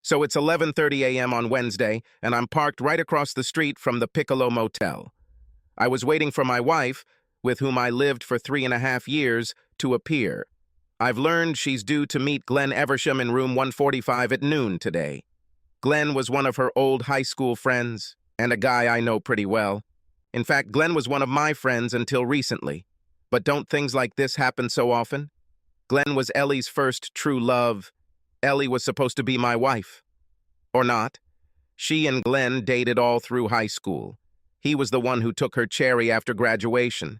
So it's 11:30 a.m. on Wednesday, and I'm parked right across the street from the Piccolo Motel. I was waiting for my wife, with whom I lived for 3.5 years, to appear. I've learned she's due to meet Glenn Eversham in room 145 at noon today. Glenn was one of her old high school friends, and a guy I know pretty well. In fact, Glenn was one of my friends until recently. But don't things like this happen so often? Glenn was Ellie's first true love. Ellie was supposed to be my wife. Or not. She and Glenn dated all through high school. He was the one who took her cherry after graduation.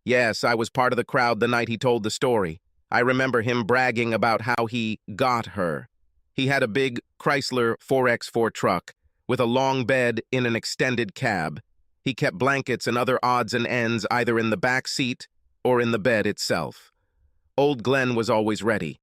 Yes, I was part of the crowd the night he told the story. I remember him bragging about how he got her. He had a big Chrysler 4x4 truck with a long bed in an extended cab. He kept blankets and other odds and ends either in the back seat or in the bed itself. Old Glenn was always ready.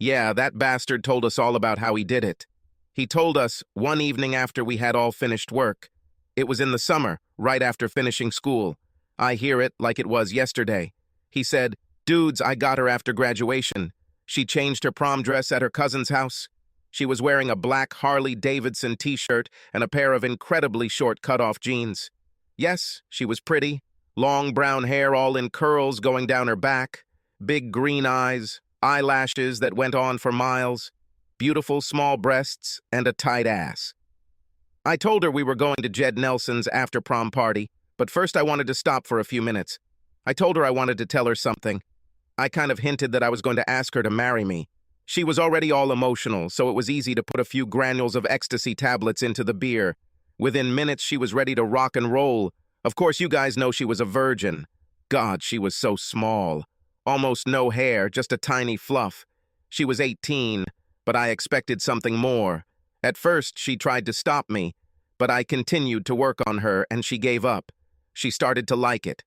Yeah, that bastard told us all about how he did it. He told us one evening after we had all finished work. It was in the summer, right after finishing school. I hear it like it was yesterday. He said, "Dudes, I got her after graduation. She changed her prom dress at her cousin's house. She was wearing a black Harley-Davidson t-shirt and a pair of incredibly short cut-off jeans. Yes, she was pretty. Long brown hair all in curls going down her back. Big green eyes, eyelashes that went on for miles, beautiful small breasts, and a tight ass. I told her we were going to Jed Nelson's after-prom party, but first I wanted to stop for a few minutes. I told her I wanted to tell her something. I kind of hinted that I was going to ask her to marry me. She was already all emotional, so it was easy to put a few granules of ecstasy tablets into the beer. Within minutes, she was ready to rock and roll. Of course, you guys know she was a virgin. God, she was so small. Almost no hair, just a tiny fluff. She was 18, but I expected something more. At first, she tried to stop me, but I continued to work on her, and she gave up. She started to like it.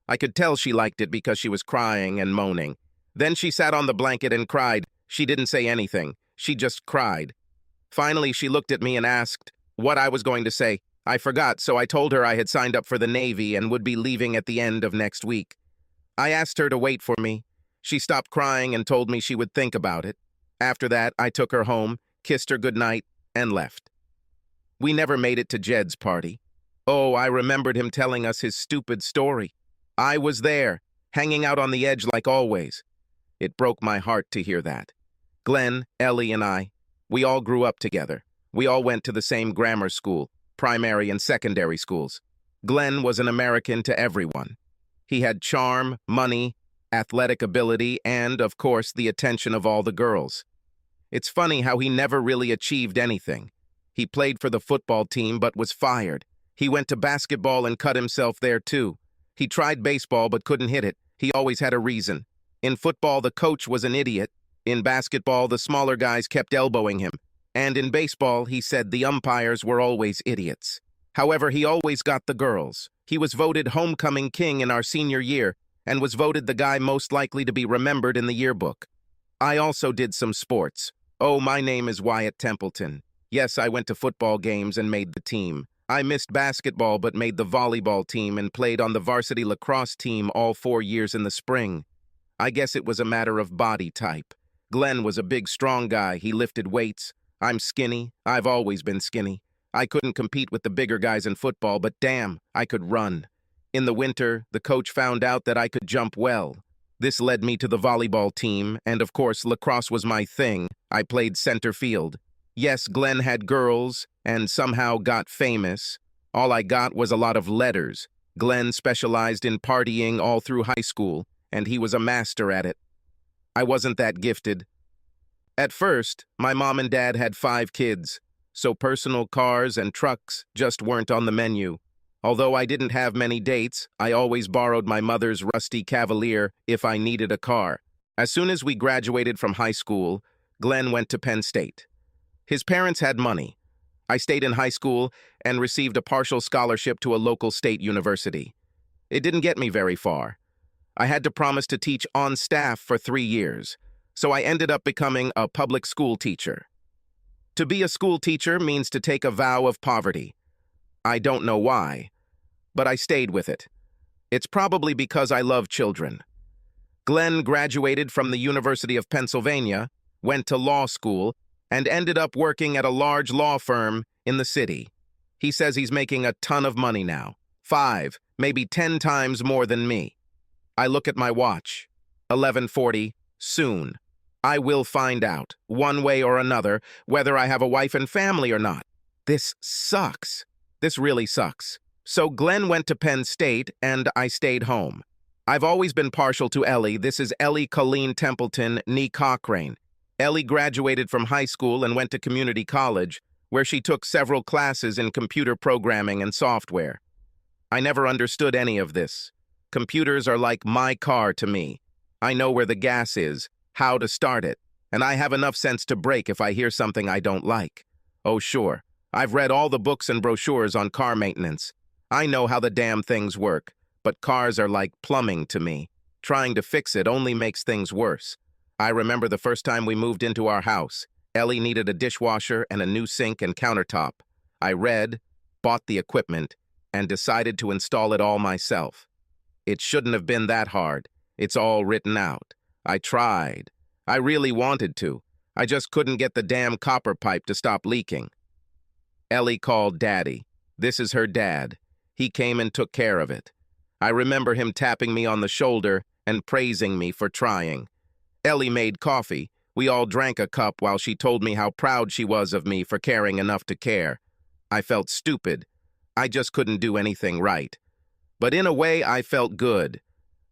I could tell she liked it because she was crying and moaning. Then she sat on the blanket and cried. She didn't say anything. She just cried. Finally, she looked at me and asked what I was going to say. I forgot, so I told her I had signed up for the Navy and would be leaving at the end of next week. I asked her to wait for me. She stopped crying and told me she would think about it. After that, I took her home, kissed her goodnight, and left. We never made it to Jed's party. Oh, I remembered him telling us his stupid story. I was there, hanging out on the edge like always. It broke my heart to hear that. Glenn, Ellie, and I, we all grew up together. We all went to the same grammar school, primary and secondary schools. Glenn was an American to everyone. He had charm, money, athletic ability, and, of course, the attention of all the girls. It's funny how he never really achieved anything. He played for the football team but was fired. He went to basketball and cut himself there too. He tried baseball but couldn't hit it. He always had a reason. In football, the coach was an idiot. In basketball, the smaller guys kept elbowing him. And in baseball, he said the umpires were always idiots. However, he always got the girls. He was voted homecoming king in our senior year and was voted the guy most likely to be remembered in the yearbook. I also did some sports. Oh, my name is Wyatt Templeton. Yes, I went to football games and made the team. I missed basketball but made the volleyball team and played on the varsity lacrosse team all 4 years in the spring. I guess it was a matter of body type. Glenn was a big, strong guy. He lifted weights. I'm skinny. I've always been skinny. I couldn't compete with the bigger guys in football, but damn, I could run. In the winter, the coach found out that I could jump well. This led me to the volleyball team, and of course, lacrosse was my thing. I played center field. Yes, Glenn had girls, and somehow got famous. All I got was a lot of letters. Glenn specialized in partying all through high school, and he was a master at it. I wasn't that gifted. At first, my mom and dad had 5 kids, so personal cars and trucks just weren't on the menu. Although I didn't have many dates, I always borrowed my mother's rusty Cavalier if I needed a car. As soon as we graduated from high school, Glenn went to Penn State. His parents had money. I stayed in high school and received a partial scholarship to a local state university. It didn't get me very far. I had to promise to teach on staff for 3 years, so I ended up becoming a public school teacher. To be a school teacher means to take a vow of poverty. I don't know why, but I stayed with it. It's probably because I love children. Glenn graduated from the University of Pennsylvania, went to law school, and ended up working at a large law firm in the city. He says he's making a ton of money now. 5, maybe 10 times more than me. I look at my watch. 11:40, soon. I will find out, one way or another, whether I have a wife and family or not. This sucks. This really sucks. So Glenn went to Penn State, and I stayed home. I've always been partial to Ellie. This is Ellie Colleen Templeton, nee Cochrane. Ellie graduated from high school and went to community college, where she took several classes in computer programming and software. I never understood any of this. Computers are like my car to me. I know where the gas is, how to start it, and I have enough sense to brake if I hear something I don't like. Oh, sure. I've read all the books and brochures on car maintenance. I know how the damn things work, but cars are like plumbing to me. Trying to fix it only makes things worse. I remember the first time we moved into our house. Ellie needed a dishwasher and a new sink and countertop. I read, bought the equipment, and decided to install it all myself. It shouldn't have been that hard. It's all written out. I tried. I really wanted to. I just couldn't get the damn copper pipe to stop leaking. Ellie called Daddy. This is her dad. He came and took care of it. I remember him tapping me on the shoulder and praising me for trying. Ellie made coffee. We all drank a cup while she told me how proud she was of me for caring enough to care. I felt stupid. I just couldn't do anything right. But in a way, I felt good.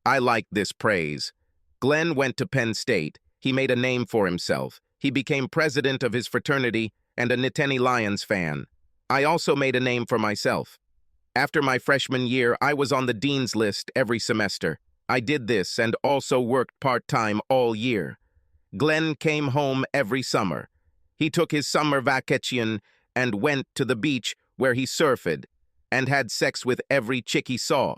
I liked this praise. Glenn went to Penn State. He made a name for himself. He became president of his fraternity and a Nittany Lions fan. I also made a name for myself. After my freshman year, I was on the dean's list every semester. I did this and also worked part-time all year. Glenn came home every summer. He took his summer vacation and went to the beach where he surfed and had sex with every chick he saw.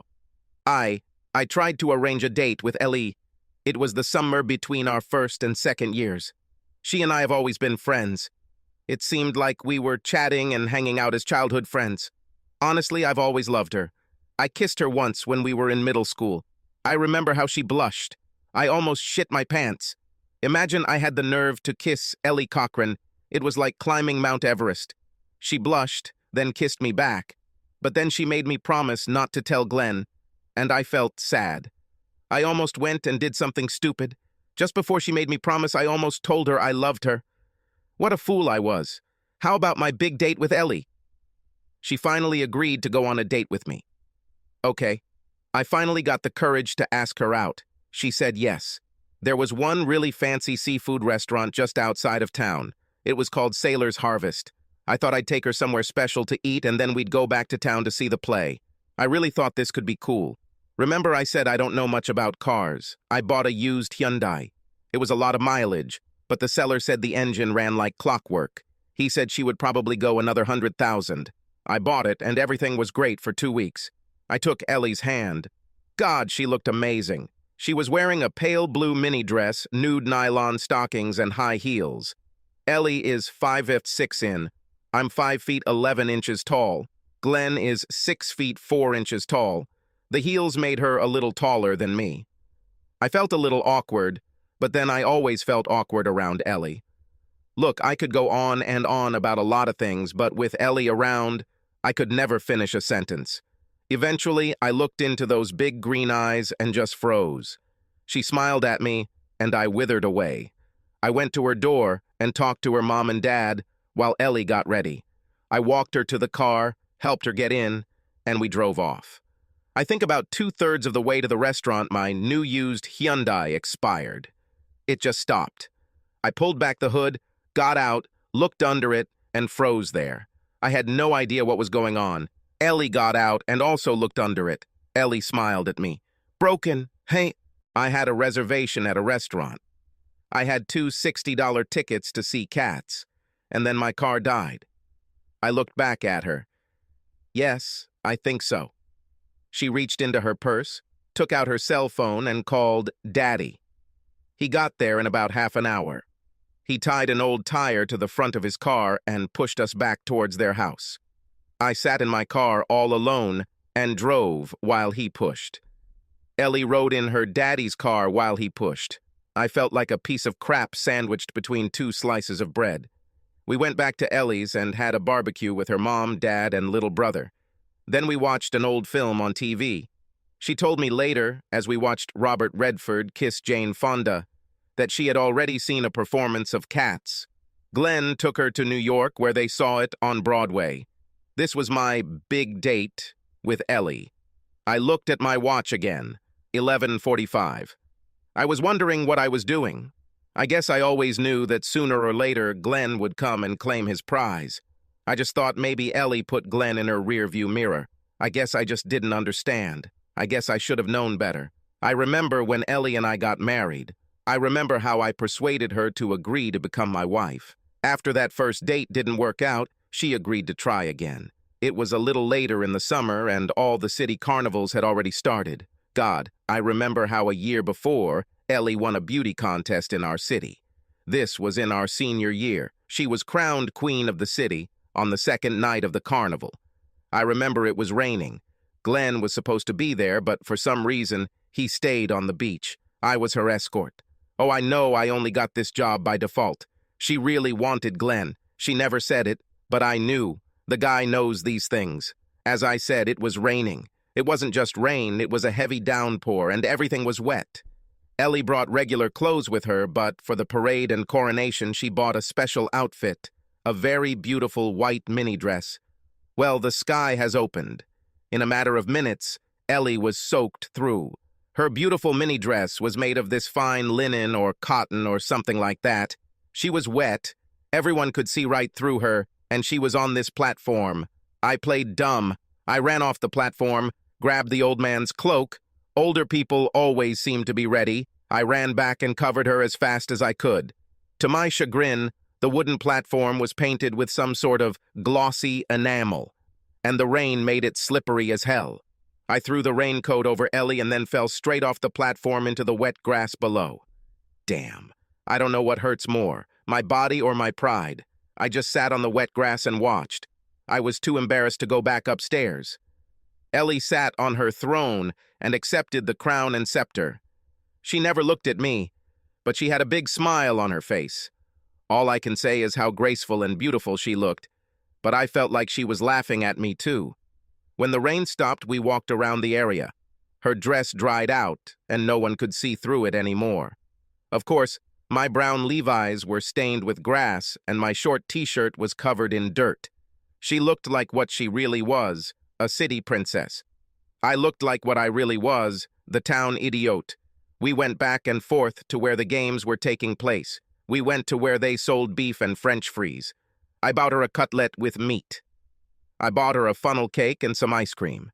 I tried to arrange a date with Ellie. It was the summer between our first and second years. She and I have always been friends. It seemed like we were chatting and hanging out as childhood friends. Honestly, I've always loved her. I kissed her once when we were in middle school. I remember how she blushed. I almost shit my pants. Imagine I had the nerve to kiss Ellie Cochrane. It was like climbing Mount Everest. She blushed, then kissed me back. But then she made me promise not to tell Glenn, and I felt sad. I almost went and did something stupid. Just before she made me promise, I almost told her I loved her. What a fool I was. How about my big date with Ellie? She finally agreed to go on a date with me. Okay. I finally got the courage to ask her out. She said yes. There was one really fancy seafood restaurant just outside of town. It was called Sailor's Harvest. I thought I'd take her somewhere special to eat and then we'd go back to town to see the play. I really thought this could be cool. Remember I said I don't know much about cars. I bought a used Hyundai. It was a lot of mileage, but the seller said the engine ran like clockwork. He said she would probably go another 100,000. I bought it and everything was great for 2 weeks. I took Ellie's hand. God, she looked amazing. She was wearing a pale blue mini dress, nude nylon stockings, and high heels. Ellie is 5'6" in. I'm 5 feet 11 inches tall. Glenn is 6 feet 4 inches tall. The heels made her a little taller than me. I felt a little awkward, but then I always felt awkward around Ellie. Look, I could go on and on about a lot of things, but with Ellie around, I could never finish a sentence. Eventually, I looked into those big green eyes and just froze. She smiled at me, and I withered away. I went to her door and talked to her mom and dad while Ellie got ready. I walked her to the car, helped her get in, and we drove off. I think about 2/3 of the way to the restaurant, my new used Hyundai expired. It just stopped. I pulled back the hood, got out, looked under it, and froze there. I had no idea what was going on. Ellie got out and also looked under it. Ellie smiled at me. Broken, hey. I had a reservation at a restaurant. I had 2 $60 tickets to see Cats, and then my car died. I looked back at her. Yes, I think so. She reached into her purse, took out her cell phone, and called Daddy. He got there in about half an hour. He tied an old tire to the front of his car and pushed us back towards their house. I sat in my car all alone and drove while he pushed. Ellie rode in her daddy's car while he pushed. I felt like a piece of crap sandwiched between 2 slices of bread. We went back to Ellie's and had a barbecue with her mom, dad, and little brother. Then we watched an old film on TV. She told me later, as we watched Robert Redford kiss Jane Fonda, that she had already seen a performance of Cats. Glenn took her to New York, where they saw it on Broadway. This was my big date with Ellie. I looked at my watch again, 11:45. I was wondering what I was doing. I guess I always knew that sooner or later Glenn would come and claim his prize. I just thought maybe Ellie put Glenn in her rearview mirror. I guess I just didn't understand. I guess I should have known better. I remember when Ellie and I got married. I remember how I persuaded her to agree to become my wife. After that first date didn't work out, she agreed to try again. It was a little later in the summer, and all the city carnivals had already started. God, I remember how a year before, Ellie won a beauty contest in our city. This was in our senior year. She was crowned queen of the city on the second night of the carnival. I remember it was raining. Glenn was supposed to be there, but for some reason, he stayed on the beach. I was her escort. Oh, I know I only got this job by default. She really wanted Glenn. She never said it, but I knew. The guy knows these things. As I said, it was raining. It wasn't just rain, it was a heavy downpour, and everything was wet. Ellie brought regular clothes with her, but for the parade and coronation, she bought a special outfit, a very beautiful white mini dress. Well, the sky has opened. In a matter of minutes, Ellie was soaked through. Her beautiful mini dress was made of this fine linen or cotton or something like that. She was wet. Everyone could see right through her, and she was on this platform. I played dumb. I ran off the platform, grabbed the old man's cloak. Older people always seemed to be ready. I ran back and covered her as fast as I could. To my chagrin, the wooden platform was painted with some sort of glossy enamel, and the rain made it slippery as hell. I threw the raincoat over Ellie and then fell straight off the platform into the wet grass below. Damn. I don't know what hurts more, my body or my pride. I just sat on the wet grass and watched. I was too embarrassed to go back upstairs. Ellie sat on her throne and accepted the crown and scepter. She never looked at me, but she had a big smile on her face. All I can say is how graceful and beautiful she looked, but I felt like she was laughing at me too. When the rain stopped, we walked around the area. Her dress dried out, and no one could see through it anymore. Of course, my brown Levi's were stained with grass, and my short t-shirt was covered in dirt. She looked like what she really was, a city princess. I looked like what I really was, the town idiot. We went back and forth to where the games were taking place. We went to where they sold beef and French fries. I bought her a cutlet with meat. I bought her a funnel cake and some ice cream.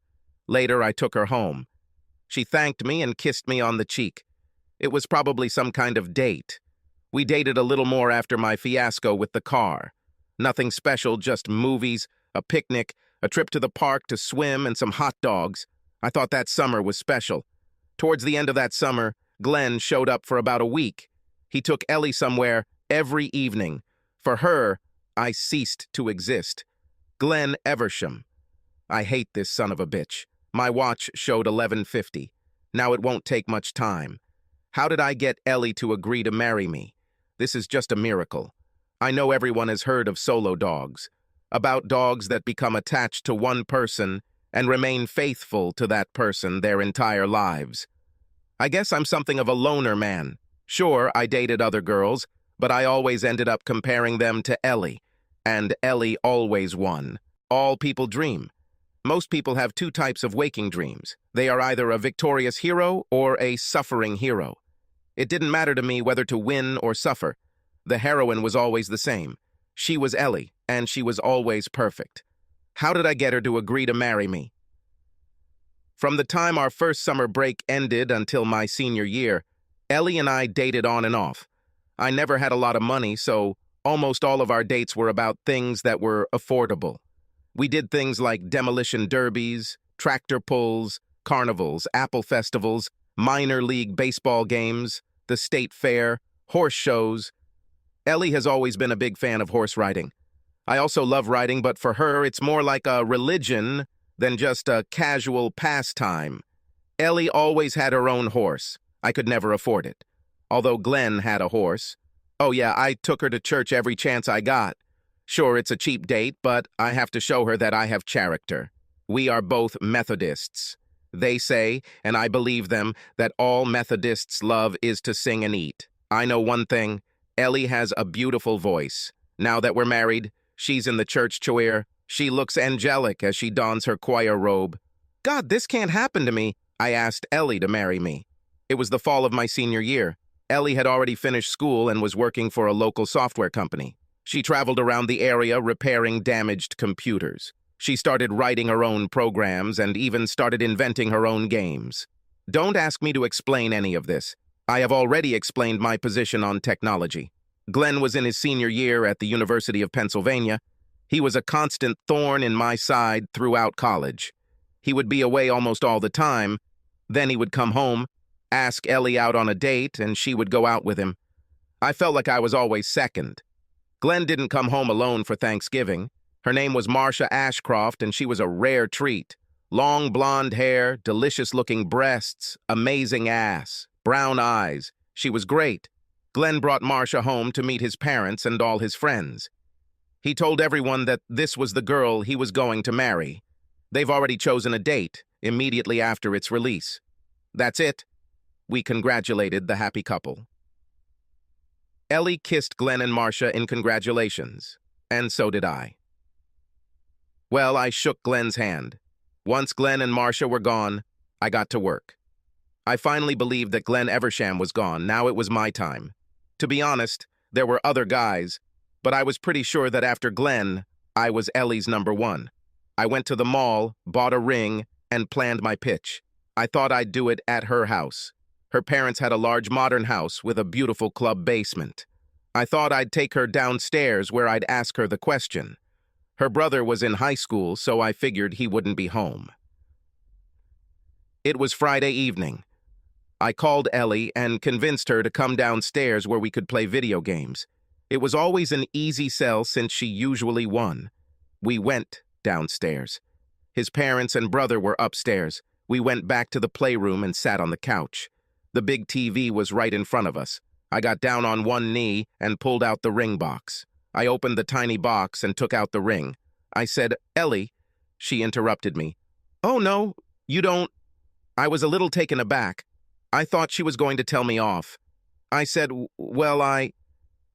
Later, I took her home. She thanked me and kissed me on the cheek. It was probably some kind of date. We dated a little more after my fiasco with the car. Nothing special, just movies, a picnic, a trip to the park to swim, and some hot dogs. I thought that summer was special. Towards the end of that summer, Glenn showed up for about a week. He took Ellie somewhere every evening. For her, I ceased to exist. Glenn Eversham. I hate this son of a bitch. My watch showed 11:50. Now it won't take much time. How did I get Ellie to agree to marry me? This is just a miracle. I know everyone has heard of solo dogs, about dogs that become attached to one person and remain faithful to that person their entire lives. I guess I'm something of a loner man. Sure, I dated other girls, but I always ended up comparing them to Ellie, and Ellie always won. All people dream. Most people have two types of waking dreams. They are either a victorious hero or a suffering hero. It didn't matter to me whether to win or suffer. The heroine was always the same. She was Ellie, and she was always perfect. How did I get her to agree to marry me? From the time our first summer break ended until my senior year, Ellie and I dated on and off. I never had a lot of money, so almost all of our dates were about things that were affordable. We did things like demolition derbies, tractor pulls, carnivals, apple festivals, minor league baseball games, the state fair, horse shows. Ellie has always been a big fan of horse riding. I also love riding, but for her, it's more like a religion than just a casual pastime. Ellie always had her own horse. I could never afford it. Although Glenn had a horse. Oh yeah, I took her to church every chance I got. Sure, it's a cheap date, but I have to show her that I have character. We are both Methodists. They say, and I believe them, that all Methodists love is to sing and eat. I know one thing. Ellie has a beautiful voice. Now that we're married, she's in the church choir. She looks angelic as she dons her choir robe. God, this can't happen to me. I asked Ellie to marry me. It was the fall of my senior year. Ellie had already finished school and was working for a local software company. She traveled around the area repairing damaged computers. She started writing her own programs and even started inventing her own games. Don't ask me to explain any of this. I have already explained my position on technology. Glenn was in his senior year at the University of Pennsylvania. He was a constant thorn in my side throughout college. He would be away almost all the time. Then he would come home, ask Ellie out on a date, and she would go out with him. I felt like I was always second. Glenn didn't come home alone for Thanksgiving. Her name was Marcia Ashcroft, and she was a rare treat. Long blonde hair, delicious-looking breasts, amazing ass, brown eyes. She was great. Glenn brought Marcia home to meet his parents and all his friends. He told everyone that this was the girl he was going to marry. They've already chosen a date, immediately after its release. That's it. We congratulated the happy couple. Ellie kissed Glenn and Marcia in congratulations, and so did I. Well, I shook Glenn's hand. Once Glenn and Marcia were gone, I got to work. I finally believed that Glenn Eversham was gone. Now it was my time. To be honest, there were other guys, but I was pretty sure that after Glenn, I was Ellie's number one. I went to the mall, bought a ring, and planned my pitch. I thought I'd do it at her house. Her parents had a large modern house with a beautiful club basement. I thought I'd take her downstairs where I'd ask her the question. Her brother was in high school, so I figured he wouldn't be home. It was Friday evening. I called Ellie and convinced her to come downstairs where we could play video games. It was always an easy sell since she usually won. We went downstairs. His parents and brother were upstairs. We went back to the playroom and sat on the couch. The big TV was right in front of us. I got down on one knee and pulled out the ring box. I opened the tiny box and took out the ring. I said, "Ellie." She interrupted me. "Oh, no, you don't." I was a little taken aback. I thought she was going to tell me off. I said, "Well,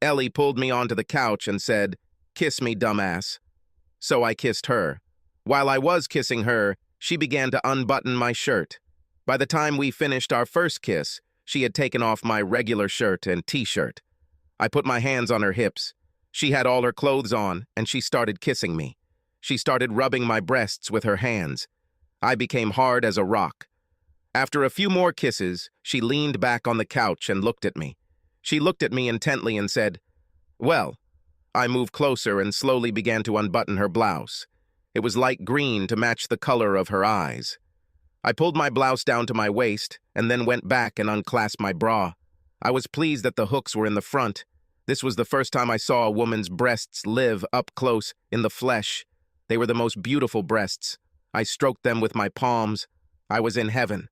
Ellie pulled me onto the couch and said, "Kiss me, dumbass." So I kissed her. While I was kissing her, she began to unbutton my shirt. By the time we finished our first kiss, she had taken off my regular shirt and t-shirt. I put my hands on her hips. She had all her clothes on, and she started kissing me. She started rubbing my breasts with her hands. I became hard as a rock. After a few more kisses, she leaned back on the couch and looked at me. She looked at me intently and said, "Well." I moved closer and slowly began to unbutton her blouse. It was light green to match the color of her eyes. I pulled my blouse down to my waist and then went back and unclasped my bra. I was pleased that the hooks were in the front. This was the first time I saw a woman's breasts live up close in the flesh. They were the most beautiful breasts. I stroked them with my palms. I was in heaven.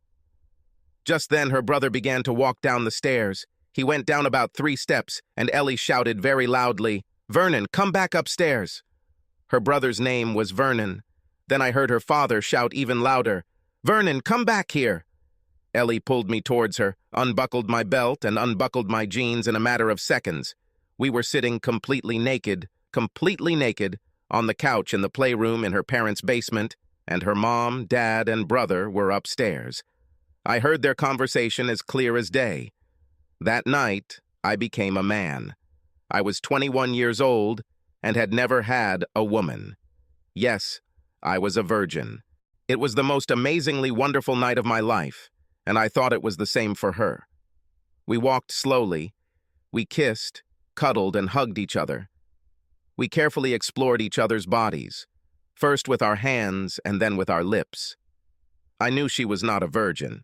Just then, her brother began to walk down the stairs. He went down about 3 steps, and Ellie shouted very loudly, "Vernon, come back upstairs." Her brother's name was Vernon. Then I heard her father shout even louder, "Vernon, come back here." Ellie pulled me towards her, unbuckled my belt, and unbuckled my jeans in a matter of seconds. We were sitting completely naked, on the couch in the playroom in her parents' basement, and her mom, dad, and brother were upstairs. I heard their conversation as clear as day. That night, I became a man. I was 21 years old and had never had a woman. Yes, I was a virgin. It was the most amazingly wonderful night of my life, and I thought it was the same for her. We walked slowly. We kissed, cuddled, and hugged each other. We carefully explored each other's bodies, first with our hands and then with our lips. I knew she was not a virgin.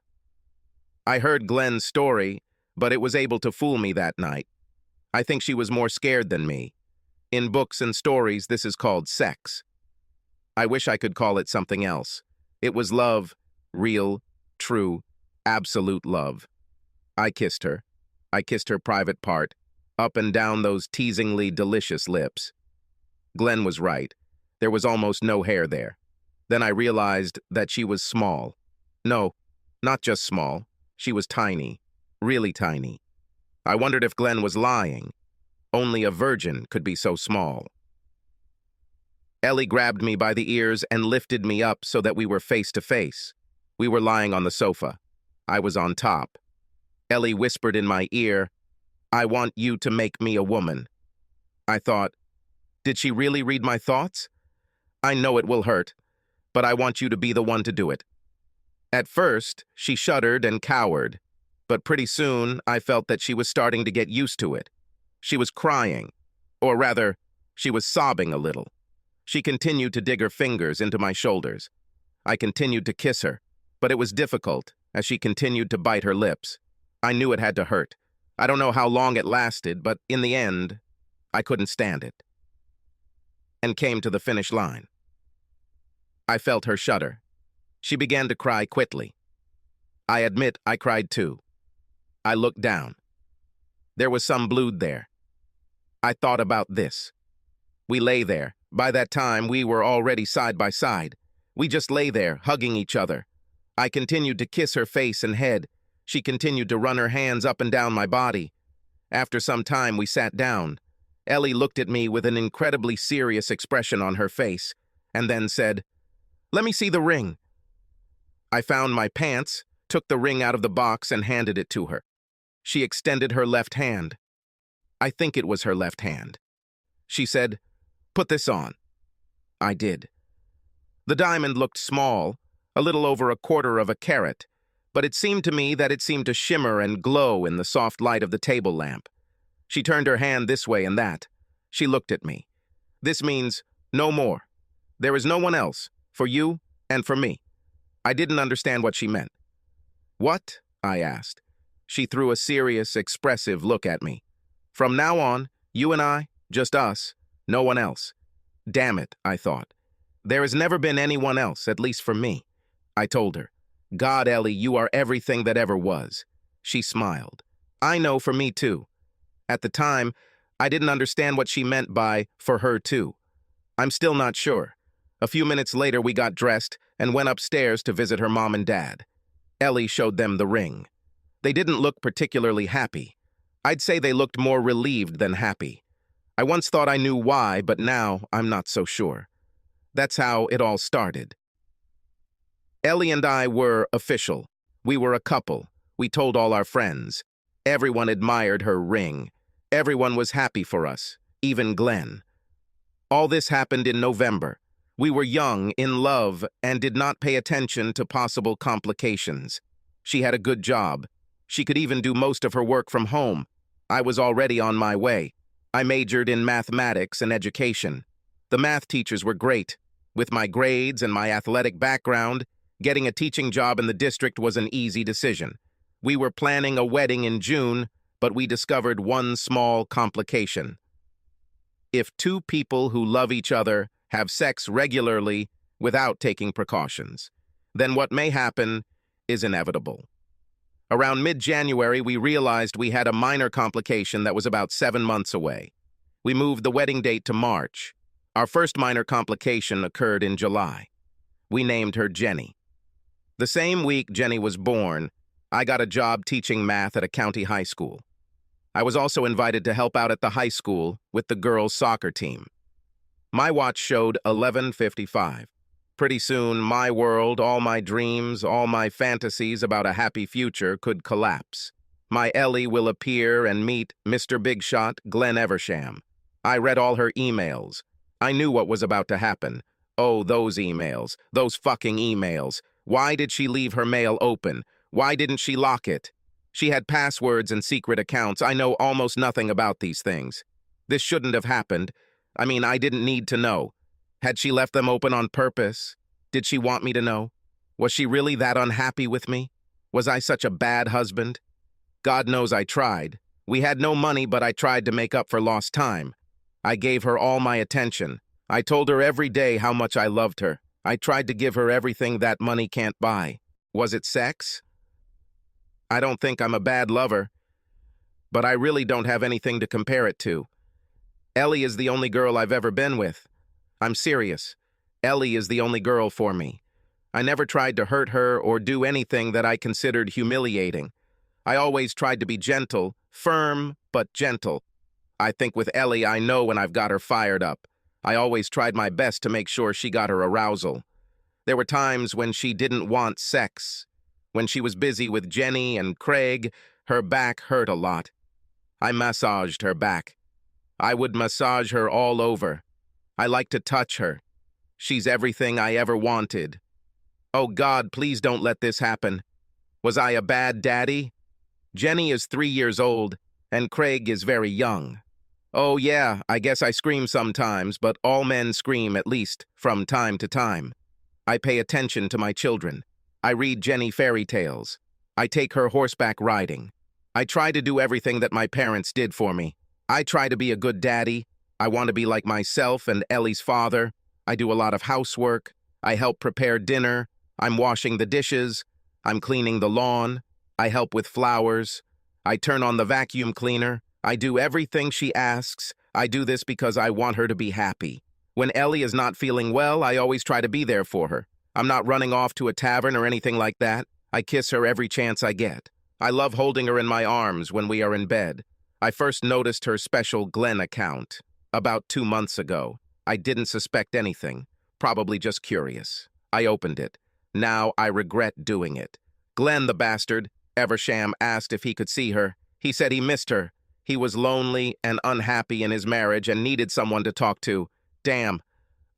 I heard Glenn's story, but it was able to fool me that night. I think she was more scared than me. In books and stories, this is called sex. I wish I could call it something else. It was love, real, true, absolute love. I kissed her. I kissed her private part, up and down those teasingly delicious lips. Glenn was right. There was almost no hair there. Then I realized that she was small. No, not just small. She was tiny. Really tiny. I wondered if Glenn was lying. Only a virgin could be so small. Ellie grabbed me by the ears and lifted me up so that we were face to face. We were lying on the sofa. I was on top. Ellie whispered in my ear, "I want you to make me a woman." I thought, did she really read my thoughts? I know it will hurt, but I want you to be the one to do it. At first, she shuddered and cowered, but pretty soon I felt that she was starting to get used to it. She was crying, or rather, she was sobbing a little. She continued to dig her fingers into my shoulders. I continued to kiss her, but it was difficult as she continued to bite her lips. I knew it had to hurt. I don't know how long it lasted, but in the end, I couldn't stand it. And came to the finish line. I felt her shudder. She began to cry quickly. I admit I cried too. I looked down. There was some blood there. I thought about this. We lay there. By that time, we were already side by side. We just lay there, hugging each other. I continued to kiss her face and head. She continued to run her hands up and down my body. After some time, we sat down. Ellie looked at me with an incredibly serious expression on her face, and then said, "Let me see the ring." I found my pants, took the ring out of the box, and handed it to her. She extended her left hand. I think it was her left hand. She said, "Put this on." I did. The diamond looked small, a little over 1/4 of a carat, but it seemed to me that it seemed to shimmer and glow in the soft light of the table lamp. She turned her hand this way and that. She looked at me. "This means no more. There is no one else, for you and for me." I didn't understand what she meant. "What?" I asked. She threw a serious, expressive look at me. "From now on, you and I, just us, no one else." Damn it, I thought. There has never been anyone else, at least for me. I told her, "God, Ellie, you are everything that ever was." She smiled. "I know, for me too." At the time, I didn't understand what she meant by "for her too." I'm still not sure. A few minutes later, we got dressed and went upstairs to visit her mom and dad. Ellie showed them the ring. They didn't look particularly happy. I'd say they looked more relieved than happy. I once thought I knew why, but now I'm not so sure. That's how it all started. Ellie and I were official. We were a couple. We told all our friends. Everyone admired her ring. Everyone was happy for us, even Glenn. All this happened in November. We were young, in love, and did not pay attention to possible complications. She had a good job. She could even do most of her work from home. I was already on my way. I majored in mathematics and education. The math teachers were great. With my grades and my athletic background, getting a teaching job in the district was an easy decision. We were planning a wedding in June, but we discovered one small complication. If two people who love each other have sex regularly without taking precautions, then what may happen is inevitable. Around mid-January, we realized we had a minor complication that was about 7 months away. We moved the wedding date to March. Our first minor complication occurred in July. We named her Jenny. The same week Jenny was born, I got a job teaching math at a county high school. I was also invited to help out at the high school with the girls' soccer team. My watch showed 11:55. Pretty soon, my world, all my dreams, all my fantasies about a happy future could collapse. My Ellie will appear and meet Mr. Big Shot, Glenn Eversham. I read all her emails. I knew what was about to happen. Oh, those emails. Those fucking emails. Why did she leave her mail open? Why didn't she lock it? She had passwords and secret accounts. I know almost nothing about these things. This shouldn't have happened. I mean, I didn't need to know. Had she left them open on purpose? Did she want me to know? Was she really that unhappy with me? Was I such a bad husband? God knows I tried. We had no money, but I tried to make up for lost time. I gave her all my attention. I told her every day how much I loved her. I tried to give her everything that money can't buy. Was it sex? I don't think I'm a bad lover, but I really don't have anything to compare it to. Ellie is the only girl I've ever been with. I'm serious. Ellie is the only girl for me. I never tried to hurt her or do anything that I considered humiliating. I always tried to be gentle, firm, but gentle. I think with Ellie, I know when I've got her fired up. I always tried my best to make sure she got her arousal. There were times when she didn't want sex. When she was busy with Jenny and Craig, her back hurt a lot. I massaged her back. I would massage her all over. I like to touch her. She's everything I ever wanted. Oh God, please don't let this happen. Was I a bad daddy? Jenny is 3 years old, and Craig is very young. Oh yeah, I guess I scream sometimes, but all men scream at least from time to time. I pay attention to my children. I read Jenny fairy tales. I take her horseback riding. I try to do everything that my parents did for me. I try to be a good daddy. I want to be like myself and Ellie's father. I do a lot of housework. I help prepare dinner. I'm washing the dishes. I'm cleaning the lawn. I help with flowers. I turn on the vacuum cleaner. I do everything she asks. I do this because I want her to be happy. When Ellie is not feeling well, I always try to be there for her. I'm not running off to a tavern or anything like that. I kiss her every chance I get. I love holding her in my arms when we are in bed. I first noticed her special Glenn account about 2 months ago. I didn't suspect anything, probably just curious. I opened it. Now I regret doing it. Glenn, the bastard, Eversham asked if he could see her. He said he missed her. He was lonely and unhappy in his marriage and needed someone to talk to. Damn.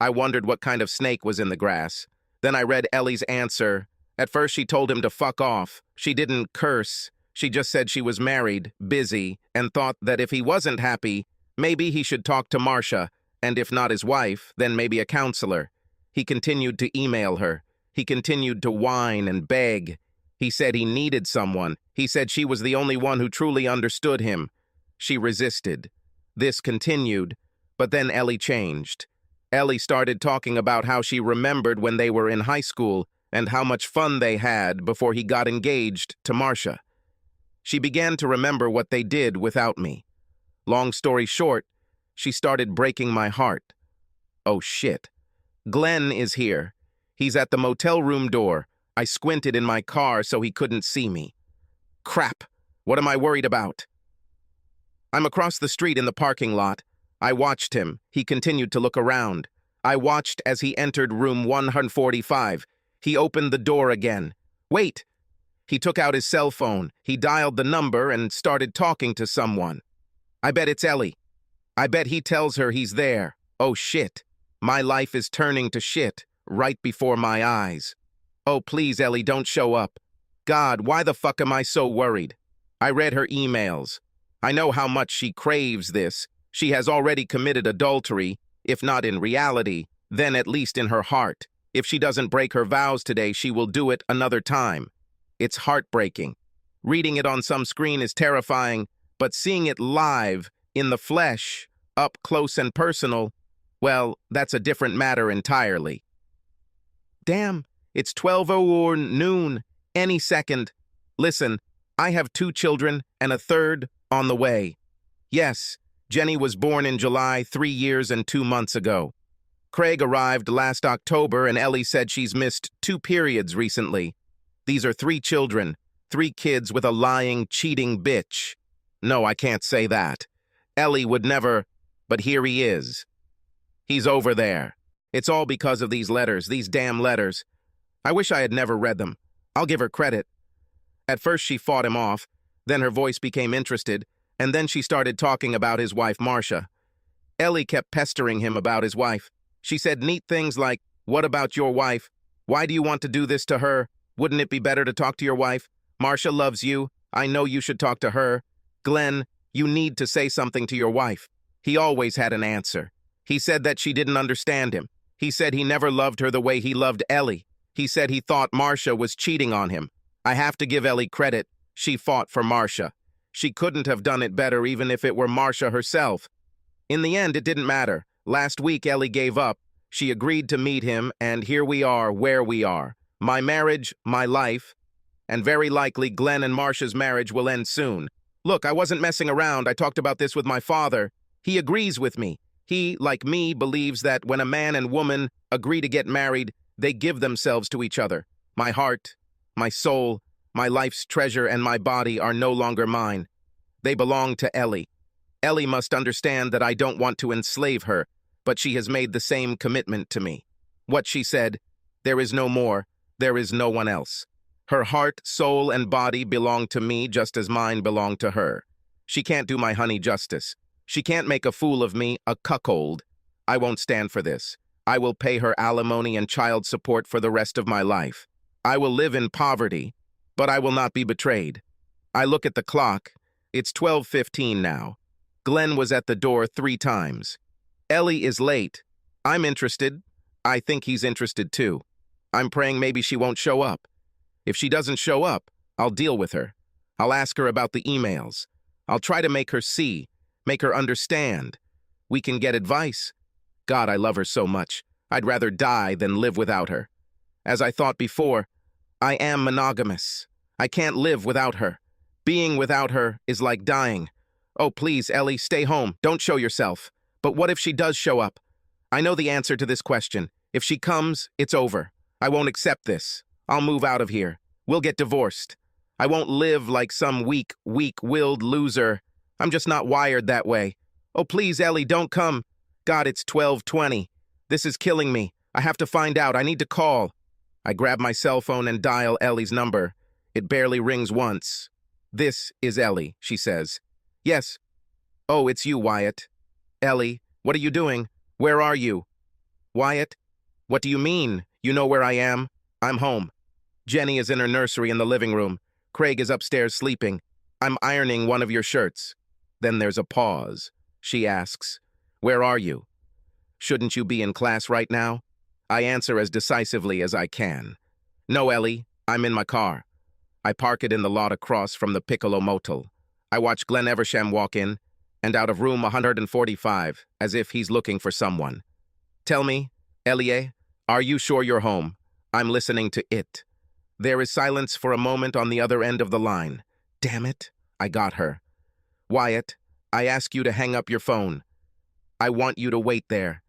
I wondered what kind of snake was in the grass. Then I read Ellie's answer. At first she told him to fuck off. She didn't curse. She just said she was married, busy, and thought that if he wasn't happy, maybe he should talk to Marcia, and if not his wife, then maybe a counselor. He continued to email her. He continued to whine and beg. He said he needed someone. He said she was the only one who truly understood him. She resisted. This continued, but then Ellie changed. Ellie started talking about how she remembered when they were in high school and how much fun they had before he got engaged to Marcia. She began to remember what they did without me. Long story short, she started breaking my heart. Oh shit. Glenn is here. He's at the motel room door. I squinted in my car so he couldn't see me. Crap. What am I worried about? I'm across the street in the parking lot. I watched him. He continued to look around. I watched as he entered room 145. He opened the door again. Wait! He took out his cell phone. He dialed the number and started talking to someone. I bet it's Ellie. I bet he tells her he's there. Oh shit. My life is turning to shit right before my eyes. Oh please, Ellie, don't show up. God, why the fuck am I so worried? I read her emails. I know how much she craves this. She has already committed adultery, if not in reality, then at least in her heart. If she doesn't break her vows today, she will do it another time. It's heartbreaking. Reading it on some screen is terrifying, but seeing it live, in the flesh, up close and personal, well, that's a different matter entirely. Damn, it's 12:00 noon, any second. Listen, I have 2 children and a third on the way. Yes, Jenny was born in July 3 years and 2 months ago. Craig arrived last October and Ellie said she's missed 2 periods recently. These are 3 children, 3 kids with a lying, cheating bitch. No, I can't say that. Ellie would never, but here he is. He's over there. It's all because of these letters, these damn letters. I wish I had never read them. I'll give her credit. At first she fought him off, then her voice became interested, and then she started talking about his wife, Marcia. Ellie kept pestering him about his wife. She said neat things like, "What about your wife? Why do you want to do this to her? Wouldn't it be better to talk to your wife? Marcia loves you. I know you should talk to her. Glenn, you need to say something to your wife." He always had an answer. He said that she didn't understand him. He said he never loved her the way he loved Ellie. He said he thought Marcia was cheating on him. I have to give Ellie credit. She fought for Marcia. She couldn't have done it better even if it were Marcia herself. In the end, it didn't matter. Last week, Ellie gave up. She agreed to meet him, and here we are, where we are. My marriage, my life, and very likely Glenn and Marcia's marriage will end soon. Look, I wasn't messing around. I talked about this with my father. He agrees with me. He, like me, believes that when a man and woman agree to get married, they give themselves to each other. My heart, my soul, my life's treasure, and my body are no longer mine. They belong to Ellie. Ellie must understand that I don't want to enslave her, but she has made the same commitment to me. What she said, there is no more, there is no one else. Her heart, soul, and body belong to me just as mine belong to her. She can't do my honey justice. She can't make a fool of me, a cuckold. I won't stand for this. I will pay her alimony and child support for the rest of my life. I will live in poverty, but I will not be betrayed. I look at the clock. It's 12:15 now. Glenn was at the door 3 times. Ellie is late. I'm interested. I think he's interested too. I'm praying maybe she won't show up. If she doesn't show up, I'll deal with her. I'll ask her about the emails. I'll try to make her see, make her understand. We can get advice. God, I love her so much. I'd rather die than live without her. As I thought before, I am monogamous. I can't live without her. Being without her is like dying. Oh, please, Ellie, stay home. Don't show yourself. But what if she does show up? I know the answer to this question. If she comes, it's over. I won't accept this. I'll move out of here. We'll get divorced. I won't live like some weak-willed loser. I'm just not wired that way. Oh, please, Ellie, don't come. God, it's 12:20. This is killing me. I have to find out. I need to call. I grab my cell phone and dial Ellie's number. It barely rings once. This is Ellie, she says. Yes. Oh, it's you, Wyatt. Ellie, what are you doing? Where are you? Wyatt? What do you mean? You know where I am? I'm home. Jenny is in her nursery in the living room. Craig is upstairs sleeping. I'm ironing one of your shirts. Then there's a pause. She asks, where are you? Shouldn't you be in class right now? I answer as decisively as I can. No, Ellie, I'm in my car. I park it in the lot across from the Piccolo Motel. I watch Glenn Eversham walk in, and out of room 145, as if he's looking for someone. Tell me, Ellie, are you sure you're home? I'm listening to it. There is silence for a moment on the other end of the line. Damn it, I got her. Wyatt, I ask you to hang up your phone. I want you to wait there.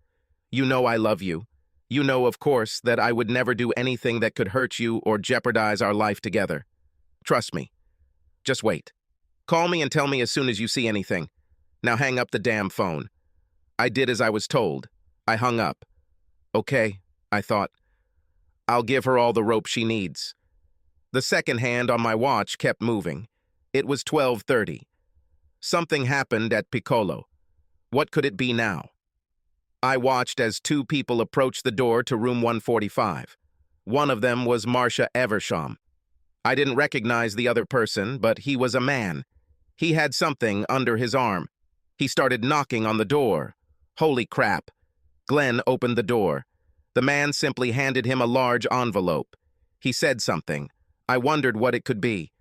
You know I love you. You know, of course, that I would never do anything that could hurt you or jeopardize our life together. Trust me. Just wait. Call me and tell me as soon as you see anything. Now hang up the damn phone. I did as I was told. I hung up. Okay, I thought. I'll give her all the rope she needs. The second hand on my watch kept moving. It was 12:30. Something happened at Piccolo. What could it be now? I watched as 2 people approached the door to room 145. One of them was Marcia Eversham. I didn't recognize the other person, but he was a man. He had something under his arm. He started knocking on the door. Holy crap. Glenn opened the door. The man simply handed him a large envelope. He said something. I wondered what it could be.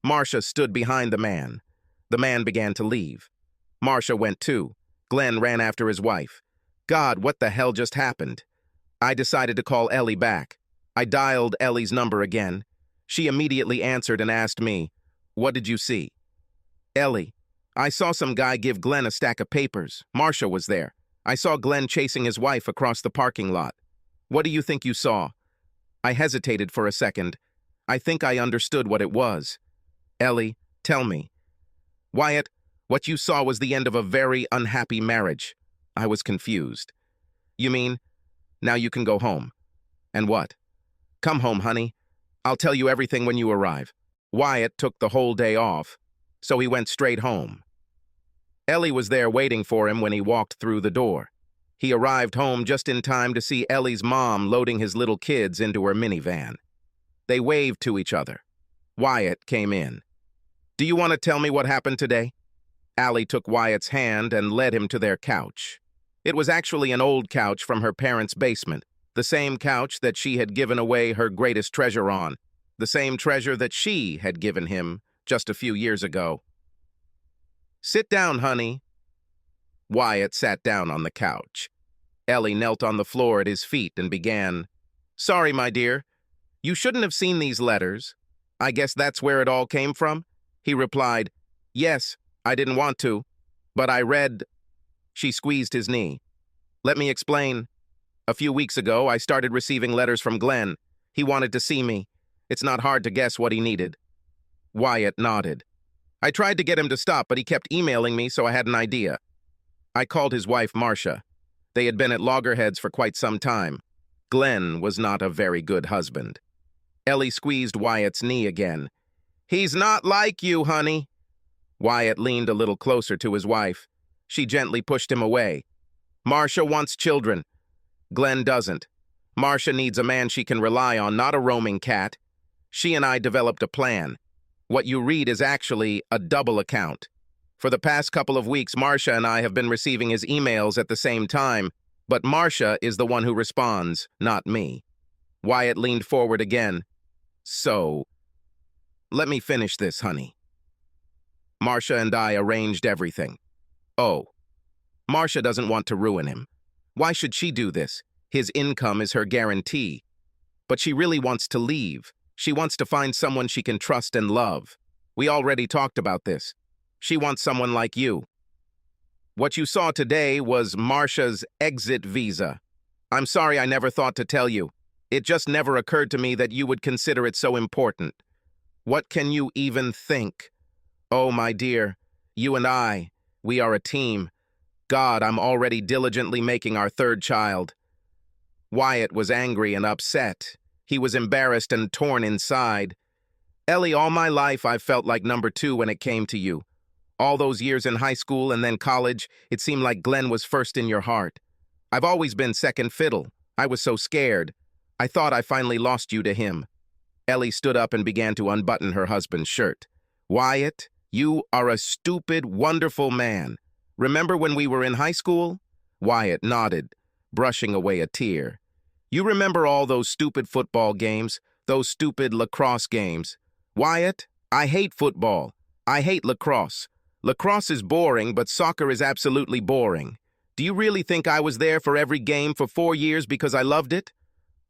Marcia stood behind the man. The man began to leave. Marcia went too. Glenn ran after his wife. God, what the hell just happened? I decided to call Ellie back. I dialed Ellie's number again. She immediately answered and asked me, what did you see? Ellie, I saw some guy give Glenn a stack of papers. Marcia was there. I saw Glenn chasing his wife across the parking lot. What do you think you saw? I hesitated for a second. I think I understood what it was. Ellie, tell me. Wyatt, what you saw was the end of a very unhappy marriage. I was confused. You mean, now you can go home? And what? Come home, honey. I'll tell you everything when you arrive. Wyatt took the whole day off, so he went straight home. Ellie was there waiting for him when he walked through the door. He arrived home just in time to see Ellie's mom loading his little kids into her minivan. They waved to each other. Wyatt came in. Do you want to tell me what happened today? Allie took Wyatt's hand and led him to their couch. It was actually an old couch from her parents' basement, the same couch that she had given away her greatest treasure on, the same treasure that she had given him just a few years ago. Sit down, honey. Wyatt sat down on the couch. Ellie knelt on the floor at his feet and began, Sorry, my dear. You shouldn't have seen these letters. I guess that's where it all came from? He replied, Yes, I didn't want to, but I read... She squeezed his knee. Let me explain. A few weeks ago, I started receiving letters from Glenn. He wanted to see me. It's not hard to guess what he needed. Wyatt nodded. I tried to get him to stop, but he kept emailing me, so I had an idea. I called his wife, Marcia. They had been at loggerheads for quite some time. Glenn was not a very good husband. Ellie squeezed Wyatt's knee again. He's not like you, honey. Wyatt leaned a little closer to his wife. She gently pushed him away. Marcia wants children. Glenn doesn't. Marcia needs a man she can rely on, not a roaming cat. She and I developed a plan. What you read is actually a double account. For the past couple of weeks, Marcia and I have been receiving his emails at the same time, but Marcia is the one who responds, not me. Wyatt leaned forward again. So, let me finish this, honey. Marcia and I arranged everything. Oh, Marcia doesn't want to ruin him. Why should she do this? His income is her guarantee. But she really wants to leave. She wants to find someone she can trust and love. We already talked about this. She wants someone like you. What you saw today was Marcia's exit visa. I'm sorry I never thought to tell you. It just never occurred to me that you would consider it so important. What can you even think? Oh, my dear, you and I, we are a team. God, I'm already diligently making our third child. Wyatt was angry and upset. He was embarrassed and torn inside. Ellie, all my life I've felt like number two when it came to you. All those years in high school and then college, it seemed like Glenn was first in your heart. I've always been second fiddle. I was so scared. I thought I finally lost you to him. Ellie stood up and began to unbutton her husband's shirt. Wyatt, you are a stupid, wonderful man. Remember when we were in high school? Wyatt nodded, brushing away a tear. You remember all those stupid football games, those stupid lacrosse games? Wyatt, I hate football. I hate lacrosse. Lacrosse is boring, but soccer is absolutely boring. Do you really think I was there for every game for 4 years because I loved it?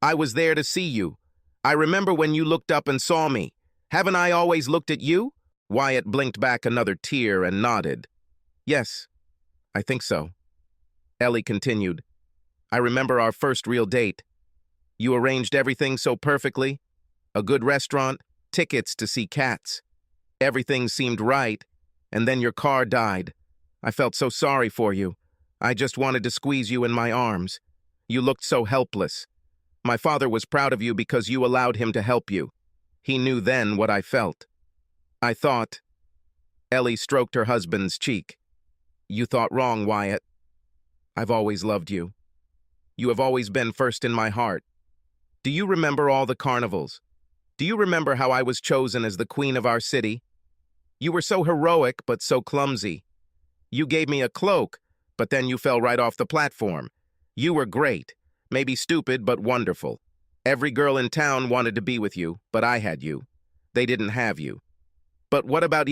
I was there to see you. I remember when you looked up and saw me. Haven't I always looked at you? Wyatt blinked back another tear and nodded. Yes, I think so. Ellie continued. I remember our first real date. You arranged everything so perfectly. A good restaurant, tickets to see cats. Everything seemed right, and then your car died. I felt so sorry for you. I just wanted to squeeze you in my arms. You looked so helpless. My father was proud of you because you allowed him to help you. He knew then what I felt. I thought... Ellie stroked her husband's cheek. You thought wrong, Wyatt. I've always loved you. You have always been first in my heart. Do you remember all the carnivals? Do you remember how I was chosen as the queen of our city? You were so heroic, but so clumsy. You gave me a cloak, but then you fell right off the platform. You were great. Maybe stupid, but wonderful. Every girl in town wanted to be with you, but I had you. They didn't have you. But what about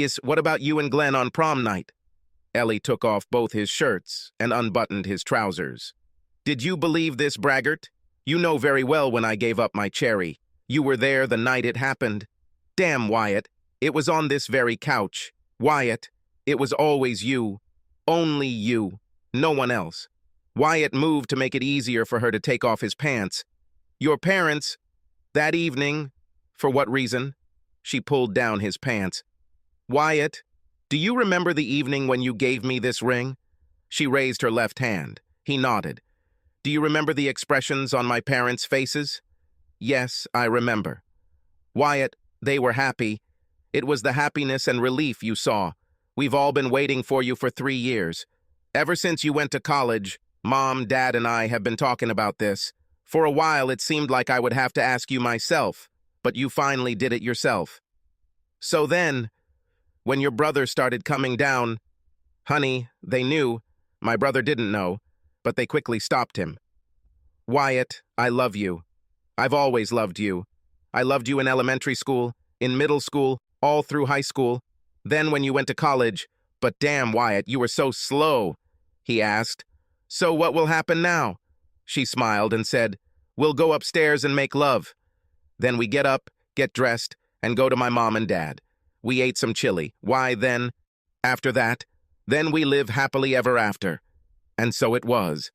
you and Glenn on prom night? Ellie took off both his shirts and unbuttoned his trousers. Did you believe this, braggart? You know very well when I gave up my cherry. You were there the night it happened. Damn, Wyatt. It was on this very couch. Wyatt, it was always you. Only you. No one else. Wyatt moved to make it easier for her to take off his pants. Your parents, that evening, for what reason? She pulled down his pants. Wyatt, do you remember the evening when you gave me this ring? She raised her left hand. He nodded. Do you remember the expressions on my parents' faces? Yes, I remember. Wyatt, they were happy. It was the happiness and relief you saw. We've all been waiting for you for 3 years. Ever since you went to college, Mom, Dad, and I have been talking about this. For a while, it seemed like I would have to ask you myself, but you finally did it yourself. So then, when your brother started coming down, honey, they knew. My brother didn't know, but they quickly stopped him. Wyatt, I love you. I've always loved you. I loved you in elementary school, in middle school, all through high school. Then when you went to college, but damn, Wyatt, you were so slow, he asked. So what will happen now? She smiled and said, we'll go upstairs and make love. Then we get up, get dressed, and go to my mom and dad. We ate some chili. Why then, after that, then we live happily ever after. And so it was.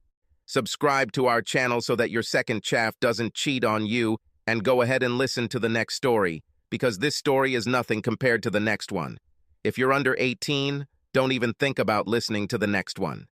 Subscribe to our channel so that your second chaff doesn't cheat on you, and go ahead and listen to the next story, because this story is nothing compared to the next one. If you're under 18, don't even think about listening to the next one.